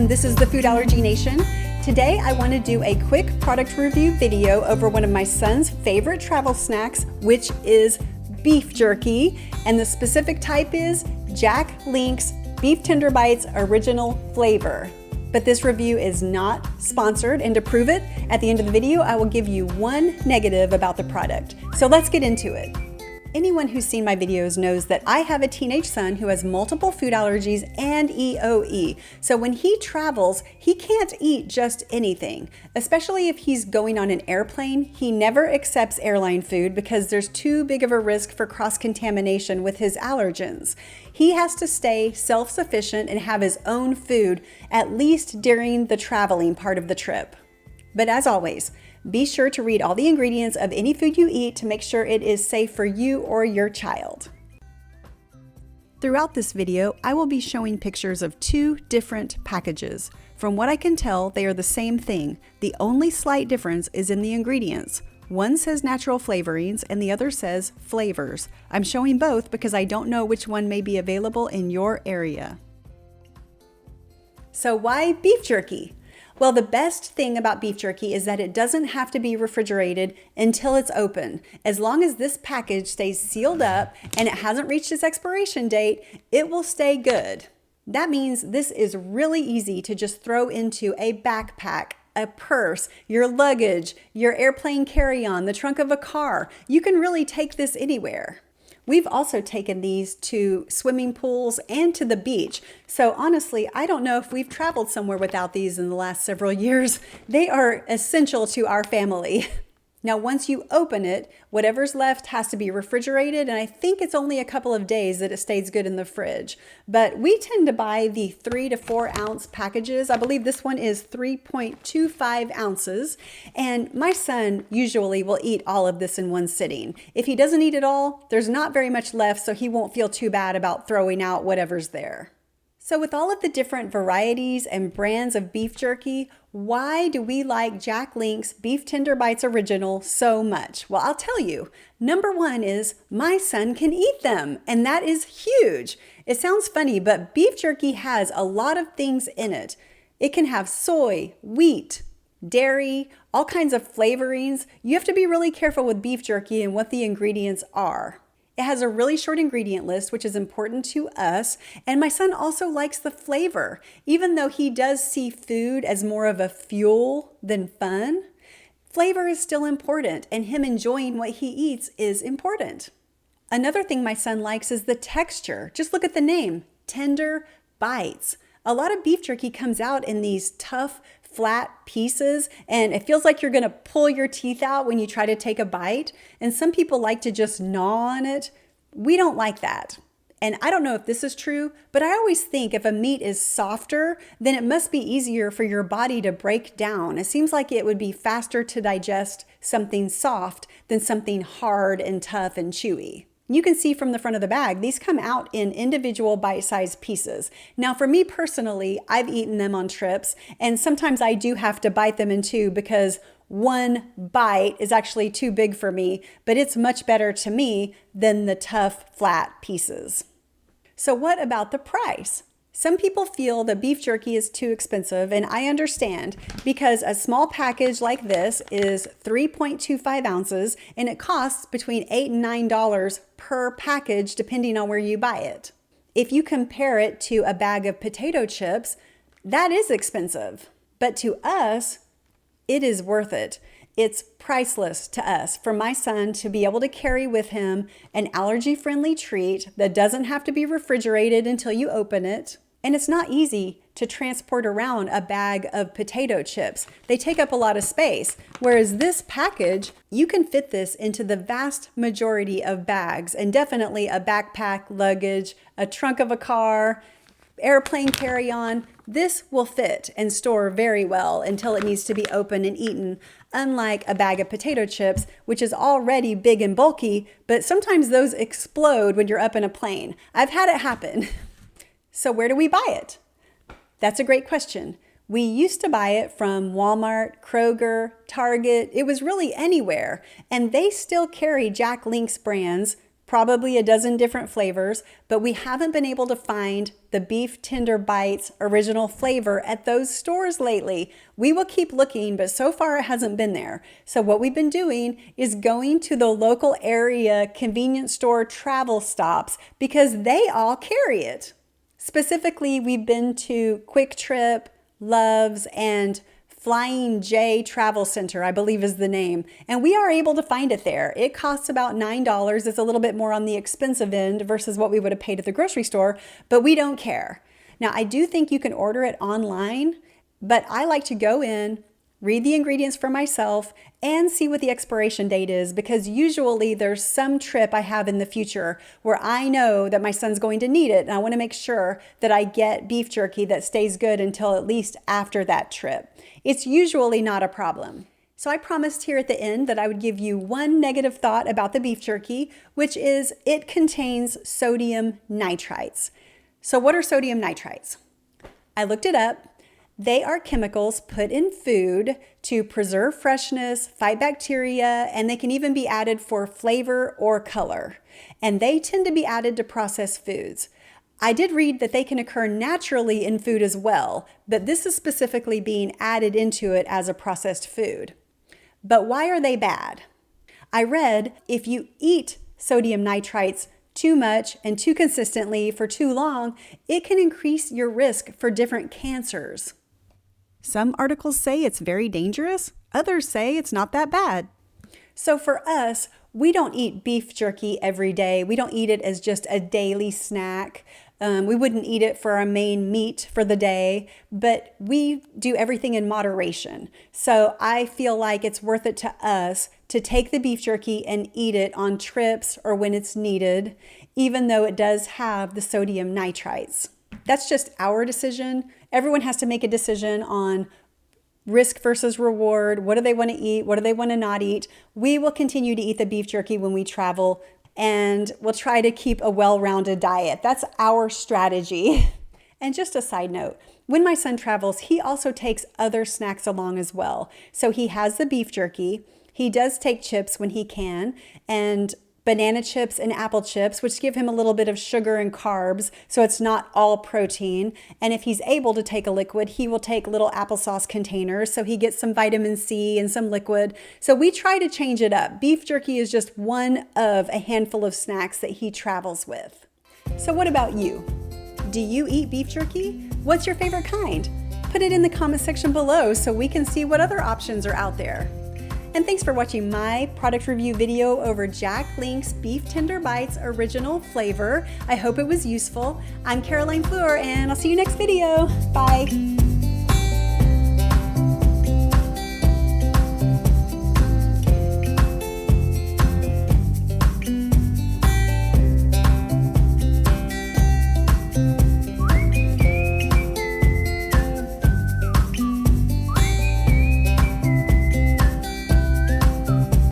and this is the Food Allergy Nation. Today I want to do a quick product review video over one of my son's favorite travel snacks, which is beef jerky, and the specific type is Jack Link's Beef Tender Bites Original Flavor. But this review is not sponsored, and to prove it, at the end of the video I will give you one negative about the product. So let's get into it. Anyone who's seen my videos knows that I have a teenage son who has multiple food allergies and EOE. So when he travels, he can't eat just anything. Especially if he's going on an airplane, he never accepts airline food because there's too big of a risk for cross-contamination with his allergens. He has to stay self-sufficient and have his own food, at least during the traveling part of the trip. But as always, be sure to read all the ingredients of any food you eat to make sure it is safe for you or your child. Throughout this video, I will be showing pictures of two different packages. From what I can tell, they are the same thing. The only slight difference is in the ingredients. One says natural flavorings and the other says flavors. I'm showing both because I don't know which one may be available in your area. So why beef jerky? Well, the best thing about beef jerky is that it doesn't have to be refrigerated until it's open. As long as this package stays sealed up and it hasn't reached its expiration date, it will stay good. That means this is really easy to just throw into a backpack, a purse, your luggage, your airplane carry-on, the trunk of a car. You can really take this anywhere. We've also taken these to swimming pools and to the beach. So honestly, I don't know if we've traveled somewhere without these in the last several years. They are essential to our family. Now, once you open it, whatever's left has to be refrigerated, and I think it's only a couple of days that it stays good in the fridge. But we tend to buy the 3 to 4 ounce packages. I believe this one is 3.25 ounces, and my son usually will eat all of this in one sitting. If he doesn't eat it all, there's not very much left, so he won't feel too bad about throwing out whatever's there. So with all of the different varieties and brands of beef jerky, why do we like Jack Link's Beef Tender Bites Original so much? Well, I'll tell you. Number one is my son can eat them, and that is huge. It sounds funny, but beef jerky has a lot of things in it. It can have soy, wheat, dairy, all kinds of flavorings. You have to be really careful with beef jerky and what the ingredients are. It has a really short ingredient list, which is important to us, and my son also likes the flavor. Even though he does see food as more of a fuel than fun, flavor is still important, and him enjoying what he eats is important. Another thing my son likes is the texture. Just look at the name, Tender Bites. A lot of beef jerky comes out in these tough, flat pieces, and it feels like you're going to pull your teeth out when you try to take a bite. And some people like to just gnaw on it. We don't like that. And I don't know if this is true, but I always think if a meat is softer, then it must be easier for your body to break down. It seems like it would be faster to digest something soft than something hard and tough and chewy. You can see from the front of the bag, these come out in individual bite-sized pieces. Now, for me personally, I've eaten them on trips, and sometimes I do have to bite them in two because one bite is actually too big for me, but it's much better to me than the tough, flat pieces. So what about the price? Some people feel that beef jerky is too expensive, and I understand because a small package like this is 3.25 ounces and it costs between $8 and $9 per package depending on where you buy it. If you compare it to a bag of potato chips, that is expensive, but to us, it is worth it. It's priceless to us for my son to be able to carry with him an allergy-friendly treat that doesn't have to be refrigerated until you open it. And it's not easy to transport around a bag of potato chips. They take up a lot of space, whereas this package, you can fit this into the vast majority of bags, and definitely a backpack, luggage, a trunk of a car, airplane carry-on. This will fit and store very well until it needs to be opened and eaten, unlike a bag of potato chips, which is already big and bulky, but sometimes those explode when you're up in a plane. I've had it happen. So where do we buy it? That's a great question. We used to buy it from Walmart, Kroger, Target. It was really anywhere. And they still carry Jack Link's brands probably a dozen different flavors, but we haven't been able to find the Beef Tender Bites original flavor at those stores lately. We will keep looking, but so far it hasn't been there. So what we've been doing is going to the local area convenience store travel stops because they all carry it. Specifically, we've been to Quick Trip, Love's, and Flying J Travel Center, I believe is the name. And we are able to find it there. It costs about $9. It's a little bit more on the expensive end versus what we would have paid at the grocery store, but we don't care. Now, I do think you can order it online, but I like to go in, read the ingredients for myself, and see what the expiration date is, because usually there's some trip I have in the future where I know that my son's going to need it, and I want to make sure that I get beef jerky that stays good until at least after that trip. It's usually not a problem. So I promised here at the end that I would give you one negative thought about the beef jerky, which is it contains sodium nitrites. So what are sodium nitrites? I looked it up. They are chemicals put in food to preserve freshness, fight bacteria, and they can even be added for flavor or color. And they tend to be added to processed foods. I did read that they can occur naturally in food as well, but this is specifically being added into it as a processed food. But why are they bad? I read if you eat sodium nitrites too much and too consistently for too long, it can increase your risk for different cancers. Some articles say it's very dangerous. Others say it's not that bad. So for us, we don't eat beef jerky every day. We don't eat it as just a daily snack. We wouldn't eat it for our main meat for the day, but we do everything in moderation. So I feel like it's worth it to us to take the beef jerky and eat it on trips or when it's needed, even though it does have the sodium nitrites. That's just our decision. Everyone has to make a decision on risk versus reward. What do they want to eat? What do they want to not eat? We will continue to eat the beef jerky when we travel, and we'll try to keep a well-rounded diet. That's our strategy. And just a side note, when my son travels, he also takes other snacks along as well. So he has the beef jerky. He does take chips when he can, and banana chips and apple chips, which give him a little bit of sugar and carbs, so it's not all protein. And if he's able to take a liquid, he will take little applesauce containers, so he gets some vitamin C and some liquid. So we try to change it up. Beef jerky is just one of a handful of snacks that he travels with. So what about you? Do you eat beef jerky? What's your favorite kind? Put it in the comment section below so we can see what other options are out there. And thanks for watching my product review video over Jack Link's Beef Tender Bites original flavor. I hope it was useful. I'm Caroline Fleur, and I'll see you next video. Bye.